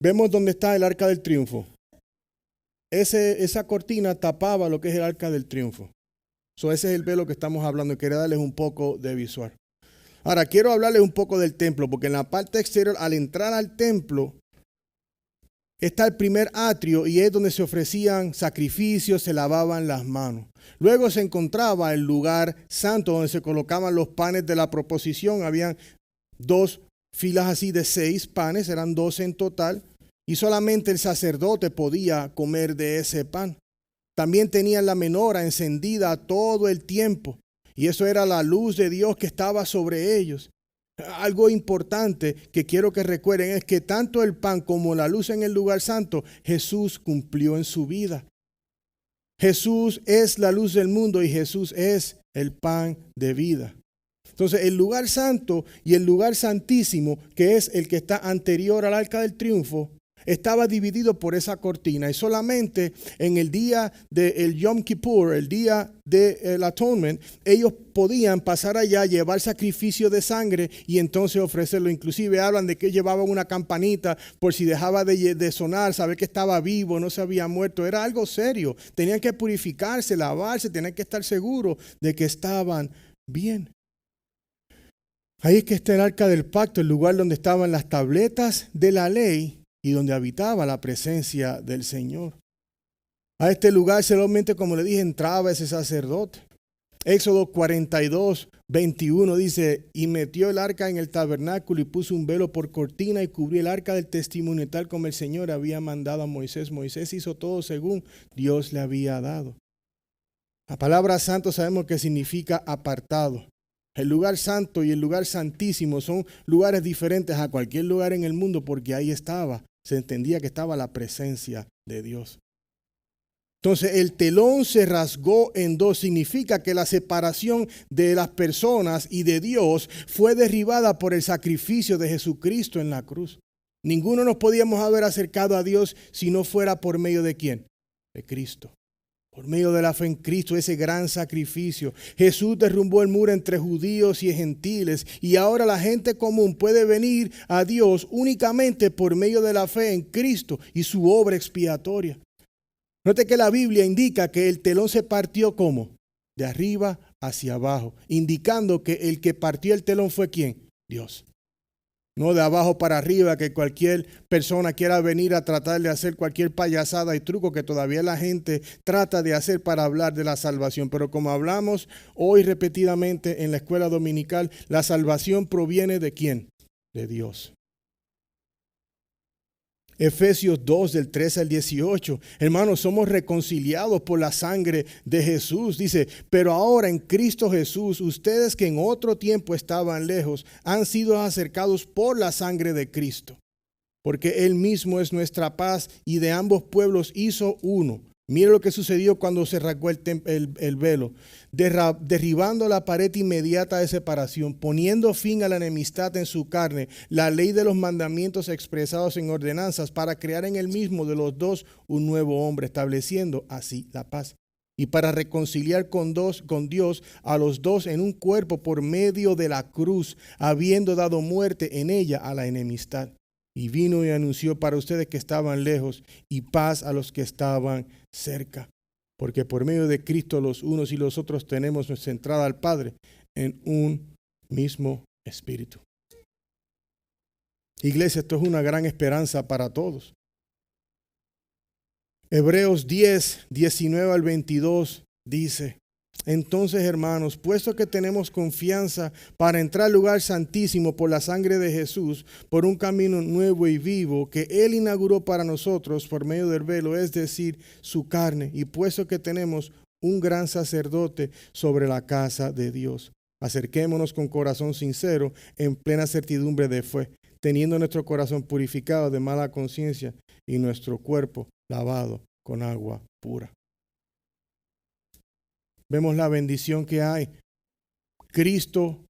Vemos dónde está el arca del triunfo. Esa cortina tapaba lo que es el arca del triunfo. Ese es el velo que estamos hablando y quería darles un poco de visual. Ahora, quiero hablarles un poco del templo, porque en la parte exterior, al entrar al templo, está el primer atrio y es donde se ofrecían sacrificios, se lavaban las manos. Luego se encontraba el lugar santo, donde se colocaban los panes de la proposición. Habían 2 filas así de 6 panes, eran 12 en total, y solamente el sacerdote podía comer de ese pan. También tenían la menora encendida todo el tiempo. Y eso era la luz de Dios que estaba sobre ellos. Algo importante que quiero que recuerden es que tanto el pan como la luz en el lugar santo, Jesús cumplió en su vida. Jesús es la luz del mundo y Jesús es el pan de vida. Entonces, el lugar santo y el lugar santísimo, que es el que está anterior al arca del triunfo, estaba dividido por esa cortina y solamente en el día del Yom Kippur, el día del Atonement, ellos podían pasar allá, llevar sacrificio de sangre y entonces ofrecerlo. Inclusive hablan de que llevaban una campanita por si dejaba de sonar, saber que estaba vivo, no se había muerto. Era algo serio. Tenían que purificarse, lavarse, tenían que estar seguros de que estaban bien. Ahí es que está el arca del pacto, el lugar donde estaban las tabletas de la ley y donde habitaba la presencia del Señor. A este lugar solamente, como le dije, entraba ese sacerdote. Éxodo 42, 21 dice, y metió el arca en el tabernáculo y puso un velo por cortina y cubrió el arca del testimonio tal como el Señor había mandado a Moisés. Moisés hizo todo según Dios le había dado. La palabra santo sabemos que significa apartado. El lugar santo y el lugar santísimo son lugares diferentes a cualquier lugar en el mundo porque ahí estaba. Se entendía que estaba la presencia de Dios. Entonces el telón se rasgó en dos. Significa que la separación de las personas y de Dios fue derribada por el sacrificio de Jesucristo en la cruz. Ninguno nos podíamos haber acercado a Dios si no fuera por medio de ¿quién? De Cristo. Por medio de la fe en Cristo, ese gran sacrificio. Jesús derrumbó el muro entre judíos y gentiles. Y ahora la gente común puede venir a Dios únicamente por medio de la fe en Cristo y su obra expiatoria. Note que la Biblia indica que el telón se partió ¿cómo? De arriba hacia abajo, indicando que el que partió el telón fue ¿quién? Dios. No de abajo para arriba, que cualquier persona quiera venir a tratar de hacer cualquier payasada y truco que todavía la gente trata de hacer para hablar de la salvación. Pero como hablamos hoy repetidamente en la escuela dominical, la salvación proviene ¿de quién? De Dios. Efesios 2 del 13 al 18. Hermanos, somos reconciliados por la sangre de Jesús. Dice, pero ahora en Cristo Jesús, ustedes que en otro tiempo estaban lejos, han sido acercados por la sangre de Cristo. Porque Él mismo es nuestra paz y de ambos pueblos hizo uno. Mire lo que sucedió cuando se rasgó el velo, derribando la pared inmediata de separación, poniendo fin a la enemistad en su carne, la ley de los mandamientos expresados en ordenanzas, para crear en él mismo de los dos un nuevo hombre, estableciendo así la paz. Y para reconciliar con Dios a los dos en un cuerpo por medio de la cruz, habiendo dado muerte en ella a la enemistad. Y vino y anunció para ustedes que estaban lejos y paz a los que estaban cerca. Porque por medio de Cristo los unos y los otros tenemos nuestra entrada al Padre en un mismo espíritu. Iglesia, esto es una gran esperanza para todos. Hebreos 10, 19 al 22 dice: entonces, hermanos, puesto que tenemos confianza para entrar al lugar santísimo por la sangre de Jesús, por un camino nuevo y vivo que Él inauguró para nosotros por medio del velo, es decir, su carne, y puesto que tenemos un gran sacerdote sobre la casa de Dios, acerquémonos con corazón sincero, en plena certidumbre de fe, teniendo nuestro corazón purificado de mala conciencia y nuestro cuerpo lavado con agua pura. Vemos la bendición que hay. Cristo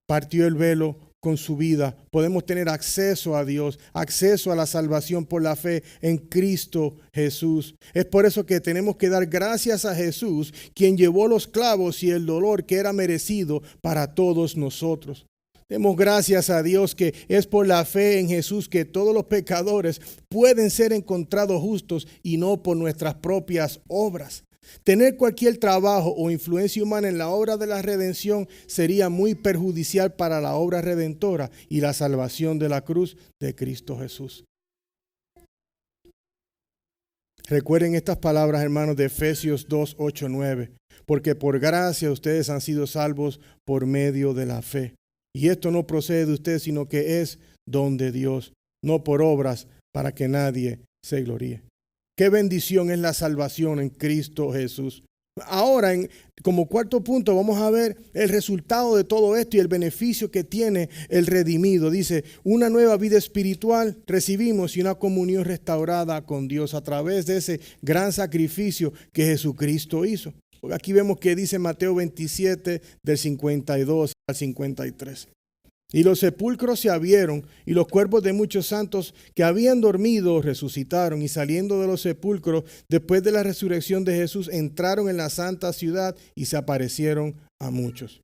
partió el velo con su vida. Podemos tener acceso a Dios, acceso a la salvación por la fe en Cristo Jesús. Es por eso que tenemos que dar gracias a Jesús, quien llevó los clavos y el dolor que era merecido para todos nosotros. Demos gracias a Dios que es por la fe en Jesús que todos los pecadores pueden ser encontrados justos y no por nuestras propias obras. Tener cualquier trabajo o influencia humana en la obra de la redención sería muy perjudicial para la obra redentora y la salvación de la cruz de Cristo Jesús. Recuerden estas palabras, hermanos, de Efesios 2, 8, 9. Porque por gracia ustedes han sido salvos por medio de la fe. Y esto no procede de ustedes, sino que es don de Dios, no por obras, para que nadie se gloríe. Qué bendición es la salvación en Cristo Jesús. Ahora, como cuarto punto, vamos a ver el resultado de todo esto y el beneficio que tiene el redimido. Dice, una nueva vida espiritual recibimos y una comunión restaurada con Dios a través de ese gran sacrificio que Jesucristo hizo. Aquí vemos que dice Mateo 27, del 52 al 53. Y los sepulcros se abrieron, y los cuerpos de muchos santos que habían dormido resucitaron, y saliendo de los sepulcros, después de la resurrección de Jesús, entraron en la santa ciudad y se aparecieron a muchos.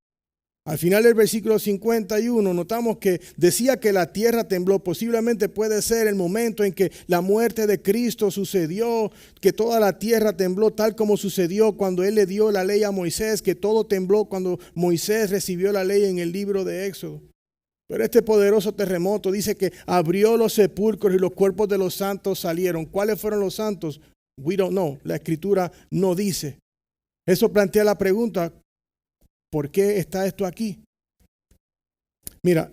Al final del versículo 51 notamos que decía que la tierra tembló. Posiblemente puede ser el momento en que la muerte de Cristo sucedió, que toda la tierra tembló tal como sucedió cuando Él le dio la ley a Moisés, que todo tembló cuando Moisés recibió la ley en el libro de Éxodo. Pero este poderoso terremoto dice que abrió los sepulcros y los cuerpos de los santos salieron. ¿Cuáles fueron los santos? We don't know. La escritura no dice. Eso plantea la pregunta, ¿por qué está esto aquí? Mira,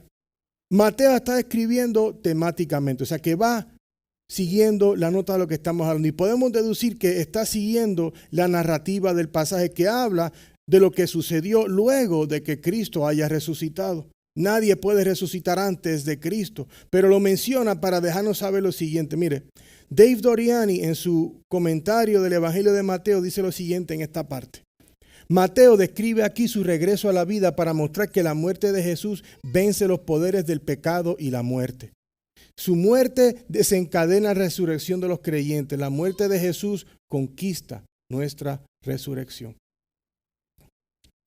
Mateo está escribiendo temáticamente, o sea que va siguiendo la nota de lo que estamos hablando. Y podemos deducir que está siguiendo la narrativa del pasaje que habla de lo que sucedió luego de que Cristo haya resucitado. Nadie puede resucitar antes de Cristo, pero lo menciona para dejarnos saber lo siguiente. Mire, Dave Doriani en su comentario del Evangelio de Mateo dice lo siguiente en esta parte. Mateo describe aquí su regreso a la vida para mostrar que la muerte de Jesús vence los poderes del pecado y la muerte. Su muerte desencadena la resurrección de los creyentes. La muerte de Jesús conquista nuestra resurrección.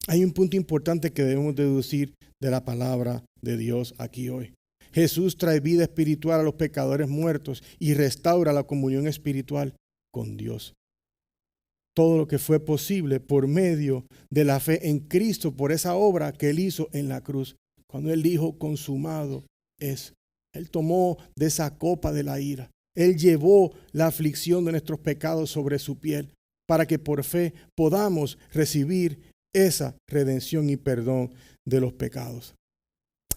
Hay un punto importante que debemos deducir de la palabra de Dios aquí hoy. Jesús trae vida espiritual a los pecadores muertos y restaura la comunión espiritual con Dios. todo lo que fue posible por medio de la fe en Cristo, por esa obra que Él hizo en la cruz. Cuando Él dijo, consumado es. Él tomó de esa copa de la ira. Él llevó la aflicción de nuestros pecados sobre su piel para que por fe podamos recibir esa redención y perdón de los pecados.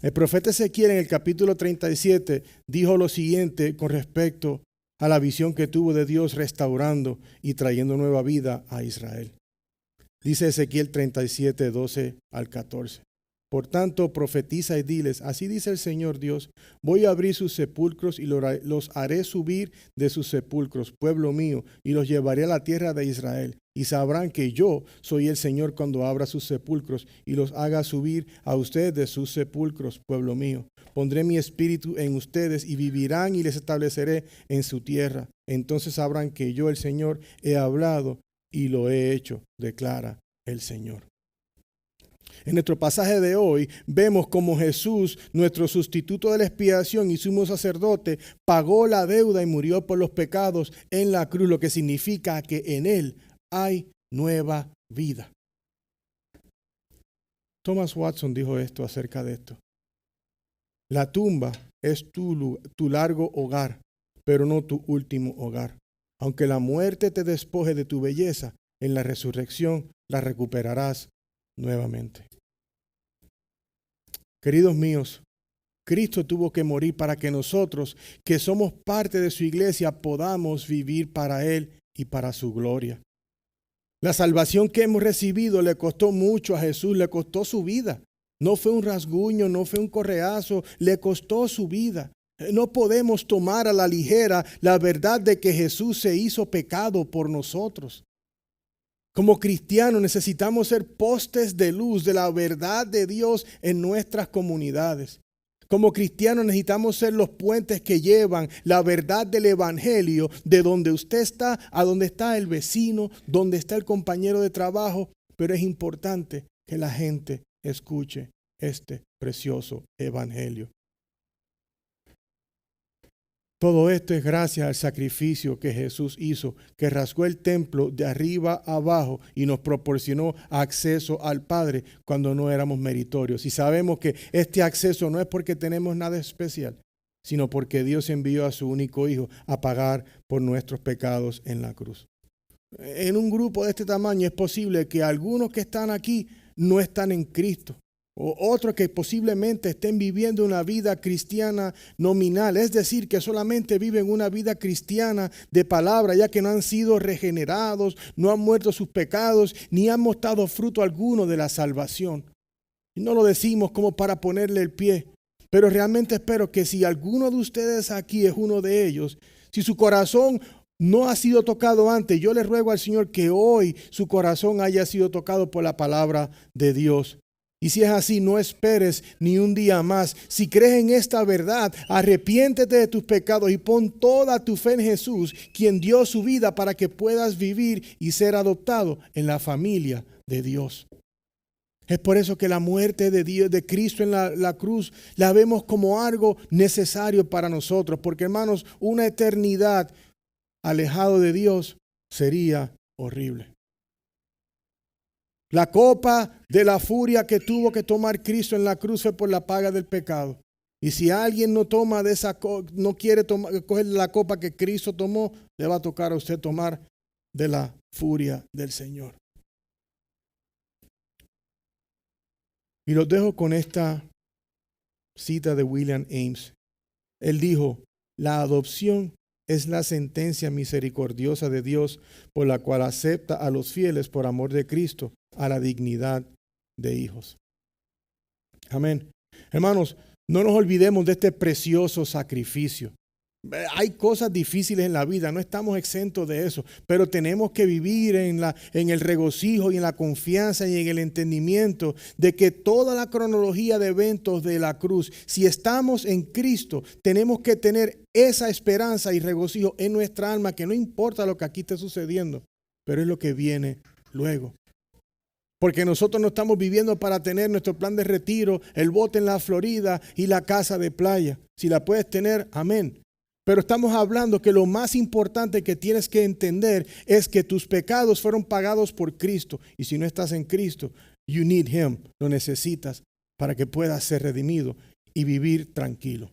El profeta Ezequiel en el capítulo 37 dijo lo siguiente con respecto a la visión que tuvo de Dios restaurando y trayendo nueva vida a Israel. Dice Ezequiel 37, 12 al 14. Por tanto, profetiza y diles, así dice el Señor Dios, voy a abrir sus sepulcros y los haré subir de sus sepulcros, pueblo mío, y los llevaré a la tierra de Israel. Y sabrán que yo soy el Señor cuando abra sus sepulcros y los haga subir a ustedes de sus sepulcros, pueblo mío. Pondré mi espíritu en ustedes y vivirán y les estableceré en su tierra. Entonces sabrán que yo, el Señor, he hablado y lo he hecho, declara el Señor. En nuestro pasaje de hoy vemos cómo Jesús, nuestro sustituto de la expiación y sumo sacerdote, pagó la deuda y murió por los pecados en la cruz, lo que significa que en Él hay nueva vida. Thomas Watson dijo esto acerca de esto. La tumba es tu largo hogar, pero no tu último hogar. Aunque la muerte te despoje de tu belleza, en la resurrección la recuperarás nuevamente. Queridos míos, Cristo tuvo que morir para que nosotros, que somos parte de su iglesia, podamos vivir para Él y para su gloria. La salvación que hemos recibido le costó mucho a Jesús, le costó su vida. No fue un rasguño, no fue un correazo, le costó su vida. No podemos tomar a la ligera la verdad de que Jesús se hizo pecado por nosotros. Como cristianos necesitamos ser postes de luz de la verdad de Dios en nuestras comunidades. Como cristianos necesitamos ser los puentes que llevan la verdad del evangelio de donde usted está a donde está el vecino, donde está el compañero de trabajo. Pero es importante que la gente escuche este precioso evangelio. Todo esto es gracias al sacrificio que Jesús hizo, que rasgó el templo de arriba a abajo y nos proporcionó acceso al Padre cuando no éramos meritorios. Y sabemos que este acceso no es porque tenemos nada especial, sino porque Dios envió a su único Hijo a pagar por nuestros pecados en la cruz. En un grupo de este tamaño es posible que algunos que están aquí no están en Cristo. O otros que posiblemente estén viviendo una vida cristiana nominal, es decir, que solamente viven una vida cristiana de palabra, ya que no han sido regenerados, no han muerto sus pecados, ni han mostrado fruto alguno de la salvación. Y no lo decimos como para ponerle el pie, pero realmente espero que si alguno de ustedes aquí es uno de ellos, si su corazón no ha sido tocado antes, yo le ruego al Señor que hoy su corazón haya sido tocado por la palabra de Dios. Y si es así, no esperes ni un día más. Si crees en esta verdad, arrepiéntete de tus pecados y pon toda tu fe en Jesús, quien dio su vida para que puedas vivir y ser adoptado en la familia de Dios. Es por eso que la muerte de Dios, de Cristo en la cruz, la vemos como algo necesario para nosotros. Porque, hermanos, una eternidad alejado de Dios sería horrible. La copa de la furia que tuvo que tomar Cristo en la cruz fue por la paga del pecado. Y si alguien no toma de esa no quiere coger la copa que Cristo tomó, le va a tocar a usted tomar de la furia del Señor. Y los dejo con esta cita de William Ames. Él dijo, la adopción es la sentencia misericordiosa de Dios por la cual acepta a los fieles por amor de Cristo a la dignidad de hijos. Amén. Hermanos, no nos olvidemos de este precioso sacrificio. Hay cosas difíciles en la vida, no estamos exentos de eso, pero tenemos que vivir en el regocijo y en la confianza y en el entendimiento de que toda la cronología de eventos de la cruz, si estamos en Cristo, tenemos que tener esa esperanza y regocijo en nuestra alma, que no importa lo que aquí esté sucediendo, pero es lo que viene luego. Porque nosotros no estamos viviendo para tener nuestro plan de retiro, el bote en la Florida y la casa de playa. Si la puedes tener, amén. Pero estamos hablando que lo más importante que tienes que entender es que tus pecados fueron pagados por Cristo. Y si no estás en Cristo, you need Him, lo necesitas para que puedas ser redimido y vivir tranquilo.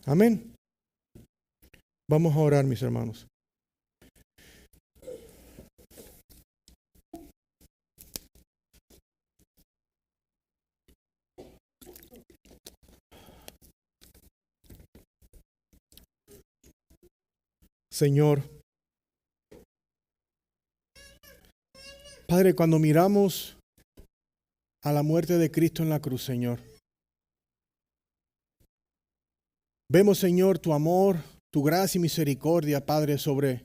Amén. Vamos a orar, mis hermanos. Señor, Padre, cuando miramos a la muerte de Cristo en la cruz, Señor, vemos, Señor, tu amor, tu gracia y misericordia, Padre, sobre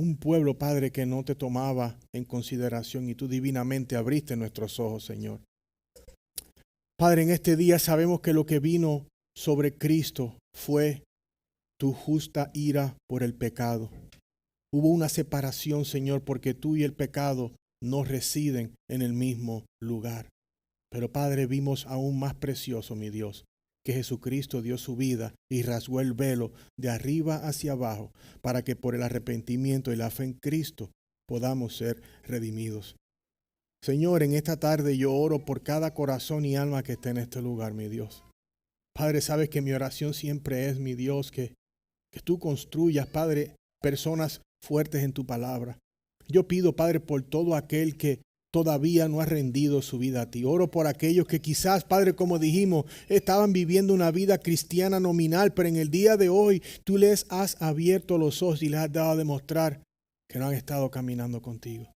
un pueblo, Padre, que no te tomaba en consideración y tú divinamente abriste nuestros ojos, Señor. Padre, en este día sabemos que lo que vino sobre Cristo fue tu justa ira por el pecado. Hubo una separación, Señor, porque tú y el pecado no residen en el mismo lugar. Pero, Padre, vimos aún más precioso, mi Dios, que Jesucristo dio su vida y rasgó el velo de arriba hacia abajo para que por el arrepentimiento y la fe en Cristo podamos ser redimidos. Señor, en esta tarde yo oro por cada corazón y alma que esté en este lugar, mi Dios. Padre, sabes que mi oración siempre es, mi Dios, que tú construyas, Padre, personas fuertes en tu palabra. Yo pido, Padre, por todo aquel que todavía no ha rendido su vida a ti. Oro por aquellos que quizás, Padre, como dijimos, estaban viviendo una vida cristiana nominal, pero en el día de hoy tú les has abierto los ojos y les has dado a demostrar que no han estado caminando contigo.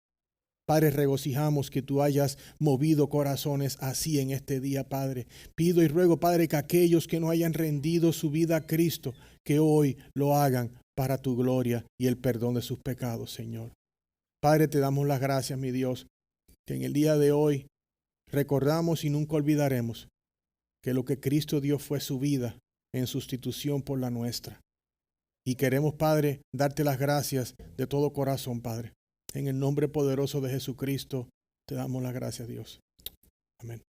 Padre, regocijamos que tú hayas movido corazones así en este día, Padre. Pido y ruego, Padre, que aquellos que no hayan rendido su vida a Cristo, que hoy lo hagan para tu gloria y el perdón de sus pecados, Señor. Padre, te damos las gracias, mi Dios, que en el día de hoy recordamos y nunca olvidaremos que lo que Cristo dio fue su vida en sustitución por la nuestra. Y queremos, Padre, darte las gracias de todo corazón, Padre. En el nombre poderoso de Jesucristo, te damos las gracias, Dios. Amén.